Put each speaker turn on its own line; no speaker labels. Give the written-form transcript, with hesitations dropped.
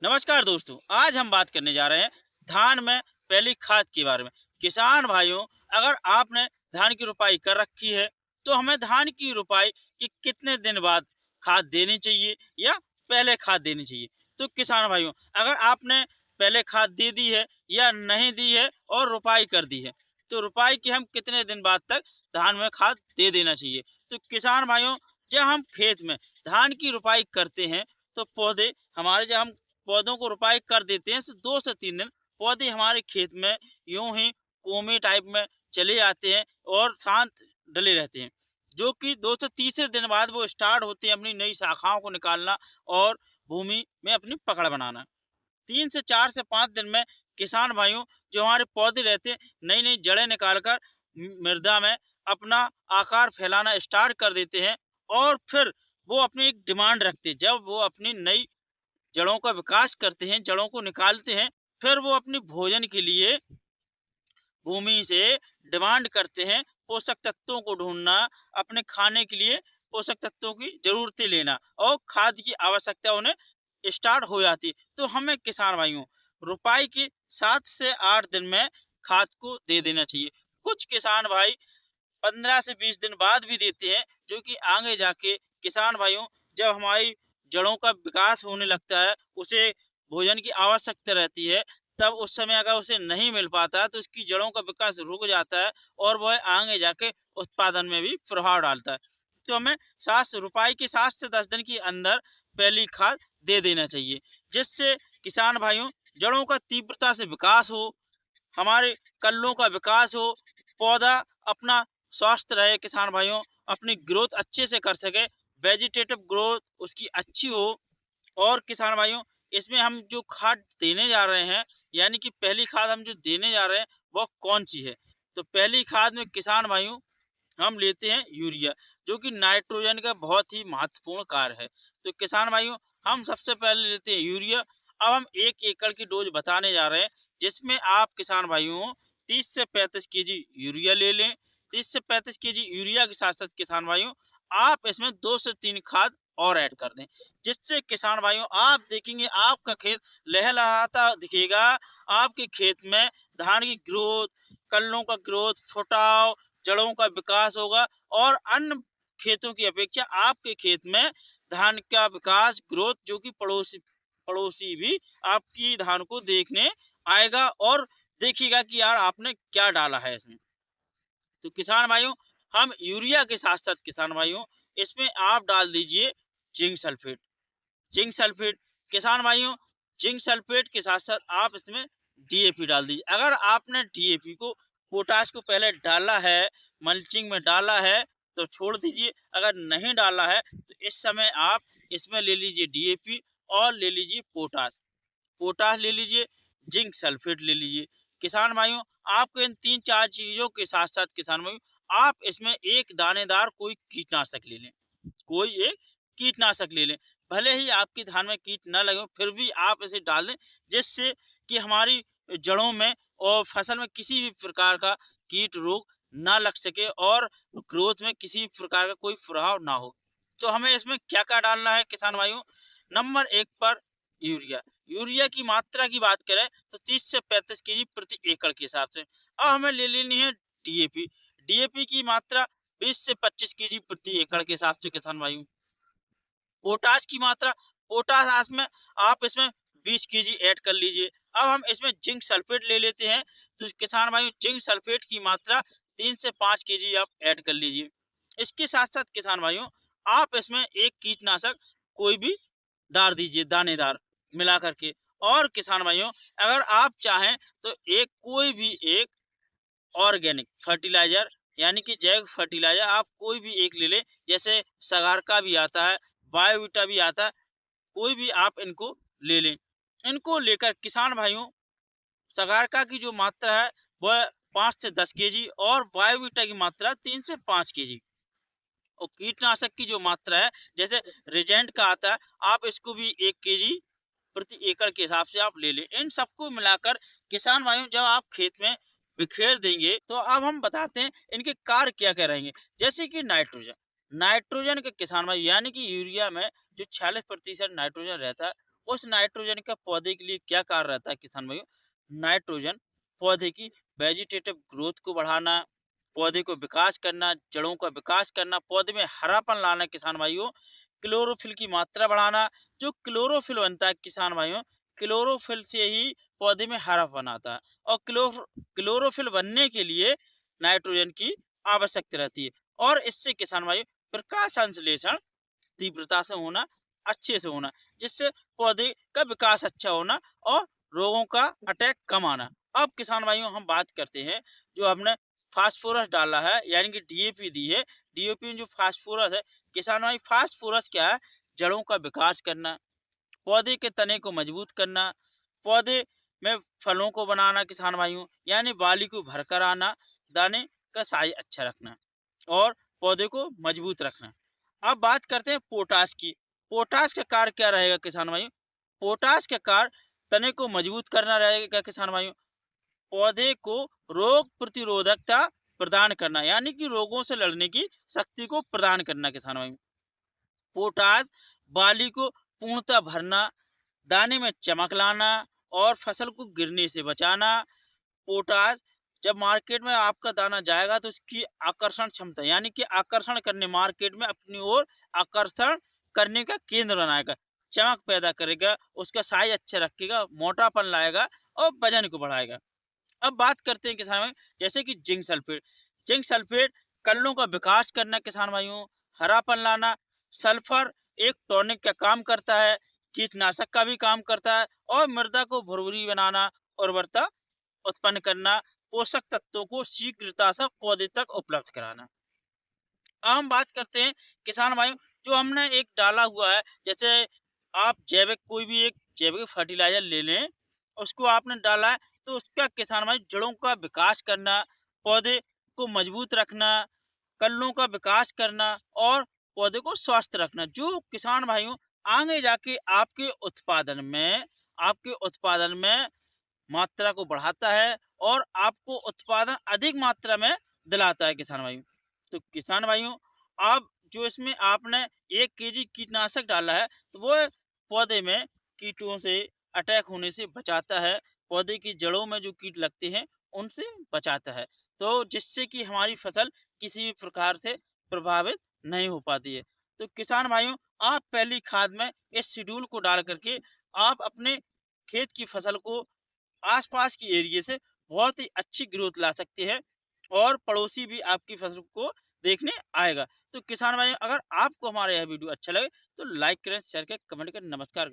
नमस्कार दोस्तों, आज हम बात करने जा रहे हैं धान में पहली खाद के बारे में। किसान भाइयों, अगर आपने धान की रोपाई कर रखी है तो हमें धान की रोपाई के कितने दिन बाद खाद देनी चाहिए या पहले खाद देनी चाहिए। तो किसान भाइयों, अगर आपने पहले खाद दे दी है या नहीं दी है और रोपाई कर दी है तो रोपाई के हम कितने दिन बाद तक धान में खाद दे देना चाहिए। तो किसान भाइयों, जब हम खेत में धान की रोपाई करते हैं तो पौधे हमारे, जब हम पौधों को रोपाई कर देते हैं तो 2 से 3 दिन पौधे हमारे खेत में यूं ही कोमे टाइप में चले आते हैं और शांत डले रहते हैं, जो कि 2 से तीसरे दिन बाद वो स्टार्ट होते हैं अपनी नई शाखाओं को निकालना और भूमि में अपनी पकड़ बनाना। 3 से 4 से 5 दिन में किसान भाइयों, जो हमारे पौधे रहते हैं, नई नई जड़ें निकाल कर मृदा में अपना आकार फैलाना स्टार्ट कर देते हैं और फिर वो अपनी एक डिमांड रखते हैं। जब वो अपनी नई जड़ों का विकास करते हैं, जड़ों को निकालते हैं, फिर वो अपनी भोजन के लिए भूमि से डिमांड करते हैं, पोषक तत्वों को ढूँढना, अपने खाने के लिए पोषक तत्वों की ज़रूरतें लेना और खाद की आवश्यकता उन्हें स्टार्ट हो जाती है। तो हमें किसान भाइयों, रोपाई के 7 से 8 दिन में खाद को दे देना चाहिए। कुछ किसान भाई 15 से 20 दिन बाद भी देते हैं, जो कि आगे जाके किसान भाइयों, जब हमारी जड़ों का विकास होने लगता है, उसे भोजन की आवश्यकता रहती है, तब उस समय अगर उसे नहीं मिल पाता है तो उसकी जड़ों का विकास रुक जाता है और वह आगे जाके उत्पादन में भी प्रभाव डालता है। तो हमें 7 रोपाई के 7 से 10 दिन के अंदर पहली खाद दे देना चाहिए, जिससे किसान भाइयों, जड़ों का तीव्रता से विकास हो, हमारे कल्लों का विकास हो, पौधा अपना स्वस्थ रहे, किसान भाइयों अपनी ग्रोथ अच्छे से कर सके, वेजिटेटिव ग्रोथ उसकी अच्छी हो। और किसान भाइयों, इसमें हम जो खाद देने जा रहे हैं, यानी कि पहली खाद हम जो देने जा रहे हैं वो कौन सी है। तो पहली खाद में किसान भाइयों हम लेते हैं यूरिया, जो कि नाइट्रोजन का बहुत ही महत्वपूर्ण कार्य है। तो किसान भाइयों, हम सबसे पहले लेते हैं यूरिया। अब हम 1 एकड़ की डोज बताने जा रहे हैं, जिसमें आप किसान भाइयों 30 से 35 केजी यूरिया ले लें। 30 से 35 केजी यूरिया के साथ साथ किसान भाइयों, आप इसमें 2 से 3 खाद और ऐड कर दें, जिससे किसान भाइयों आप देखेंगे आपका खेत लहलहाता दिखेगा। आपके खेत में धान की ग्रोथ, कल्लों का ग्रोथ, फुटाव, जड़ों का विकास होगा और अन्य खेतों की अपेक्षा आपके खेत में धान का विकास, ग्रोथ, जो कि पड़ोसी पड़ोसी भी आपकी धान को देखने आएगा और देखिएगा कि यार आपने क्या डाला है इसमें। तो किसान भाइयों, हम यूरिया के साथ साथ किसान भाइयों, इसमें आप डाल दीजिए जिंक सल्फेट। जिंक सल्फेट किसान भाइयों, जिंक सल्फेट के साथ साथ आप इसमें डीएपी डाल दीजिए। अगर आपने डीएपी को, पोटाश को पहले डाला है, मल्चिंग में डाला है तो छोड़ दीजिए। अगर नहीं डाला है तो इस समय आप इसमें ले लीजिए डीएपी और ले लीजिए पोटाश। पोटाश ले लीजिए, जिंक सल्फेट ले लीजिए। किसान भाइयों, आपको इन 3-4 चीज़ों के साथ-साथ किसान भाइयों, आप इसमें एक दानेदार कोई कीटनाशक ले लें। कोई एक कीटनाशक ले लें। भले ही आपकी धान में कीट ना लगे हों, फिर भी आप इसे डाल दें, जिससे कि हमारी जड़ों में और फसल में किसी भी प्रकार का कीट रोग ना लग सके और ग्रोथ में किसी भी प्रकार का कोई प्रभाव ना हो। तो हमें इसमें क्या-क्या डालना है किसान भाइयों? नंबर 1 पर यूरिया। यूरिया की मात्रा की बात करें तो 30 से 35 केजी प्रति एकड़ के हिसाब से। अब हमें ले लेनी है डीएपी। डीएपी की मात्रा 20 से 25 केजी प्रति एकड़ के हिसाब से किसान भाइयों। पोटाश की मात्रा, पोटाश में आप इसमें 20 केजी ऐड कर लीजिए। अब हम इसमें जिंक सल्फेट ले लेते हैं, तो किसान भाइयों जिंक सल्फेट की मात्रा 3 से 5 केजी आप ऐड कर लीजिए। इसके साथ-साथ किसान भाइयों, आप इसमें एक कीटनाशक कोई भी डाल दीजिए दानेदार मिला करके। और किसान भाइयों, अगर आप चाहें तो एक कोई भी एक ऑर्गेनिक फर्टिलाइज़र, यानी कि जैविक फर्टिलाइज़र आप कोई भी एक ले लें, जैसे सगार का भी आता है, बायोवीटा भी आता है, कोई भी आप इनको ले लें। इनको लेकर किसान भाइयों, सगारका की जो मात्रा है वह 5 से 10 केजी और बायोवीटा की मात्रा 3 से 5 केजी। और कीटनाशक की जो मात्रा है, जैसे रेजेंट का आता है, आप इसको भी 1 केजी प्रति एकड़ के हिसाब से आप ले लें। इन सबको मिलाकर किसान भाइयों, जब आप खेत में बिखेर देंगे तो अब हम बताते हैं इनके कार्य क्या-क्या रहेंगे। जैसे कि नाइट्रोजन, नाइट्रोजन के किसान भाई, यानी कि यूरिया में जो 46% नाइट्रोजन रहता है, उस नाइट्रोजन का पौधे के लिए क्या कार्य रहता है किसान भाइयों? नाइट्रोजन पौधे की वेजिटेटिव ग्रोथ को बढ़ाना, पौधे को विकास करना, जड़ों का विकास करना, पौधे में हरापन लाना किसान भाइयों, क्लोरोफिल की मात्रा बढ़ाना। जो क्लोरोफिल बनता है किसान भाइयों, क्लोरोफिल से ही पौधे में हरापन आता है और क्लोरोफिल बनने के लिए नाइट्रोजन की आवश्यकता रहती है। और इससे किसान भाइयों प्रकाश संश्लेषण तीव्रता से होना, अच्छे से होना, जिससे पौधे का विकास अच्छा होना और रोगों का अटैक कम आना। अब किसान भाइयों हम बात करते हैं, जो हमने फास्फोरस डाला है यानी कि डीएपी दी है, डीएपी में जो फास्फोरस है किसान भाई, फास्फोरस क्या है? जड़ों का विकास करना, पौधे के तने को मजबूत करना, पौधे में फलों को बनाना किसान भाइयों, यानी बाली को भरकर आना, दाने का साइज अच्छा रखना और पौधे को मजबूत रखना। अब बात करते हैं पोटाश की। पोटाश का कार्य क्या रहेगा किसान भाइयों? पोटाश का कार्य तने को मजबूत करना रहेगा किसान भाइयों, पौधे को रोग प्रतिरोधकता प्रदान करना, यानी कि रोगों से लड़ने की शक्ति को प्रदान करना किसान भाइयों। पोटाश बाली को पूर्णतः भरना, दाने में चमक लाना और फसल को गिरने से बचाना। पोटाश जब मार्केट में आपका दाना जाएगा तो उसकी आकर्षण क्षमता, यानी कि आकर्षण करने, मार्केट में अपनी ओर आकर्षण करने का केंद्र बनाएगा, चमक पैदा करेगा, उसका साइज अच्छा रखेगा, मोटापन लाएगा और वजन को बढ़ाएगा। अब बात करते हैं किसान भाई, जैसे कि जिंक सल्फेट। जिंक सल्फेट कल्लों का विकास करना किसान भाइयों, हरापन लाना। सल्फर एक टॉनिक का काम करता है, कीटनाशक का भी काम करता है और मृदा को भुरभुरी बनाना, उर्वरता उत्पन्न करना, पोषक तत्वों को शीघ्रता से पौधे तक उपलब्ध कराना। अब हम बात करते हैं किसान भाइयों, जो हमने एक डाला हुआ है, जैसे आप जैविक कोई भी एक जैविक फर्टिलाइजर ले लें, उसको आपने डाला है तो उसका किसान भाई जड़ों का विकास करना, पौधे को मजबूत रखना, कल्लों का विकास करना और पौधे को स्वस्थ रखना, जो किसान भाइयों आगे जाके आपके उत्पादन में मात्रा को बढ़ाता है और आपको उत्पादन अधिक मात्रा में दिलाता है किसान भाइयों। तो किसान भाइयों, आप जो इसमें आपने 1 केजी कीटनाशक डाला है, तो वो पौधे में कीटों से अटैक होने से बचाता है, पौधे की जड़ों में जो कीट लगते हैं, उनसे बचाता है। तो जिससे कि हमारी फसल किसी भी प्रकार से प्रभावित नहीं हो पाती है। तो किसान भाइयों, आप पहली खाद में इस शेड्यूल को डाल करके आप अपने खेत की फसल को आसपास की एरिया से बहुत ही अच्छी ग्रोथ ला सकते हैं और पड़ोसी भी आपकी फसल को देखने आएगा। तो किसान भाई, अगर आपको हमारा यह वीडियो अच्छा लगे तो लाइक करें, शेयर करें, कमेंट करें। नमस्कार।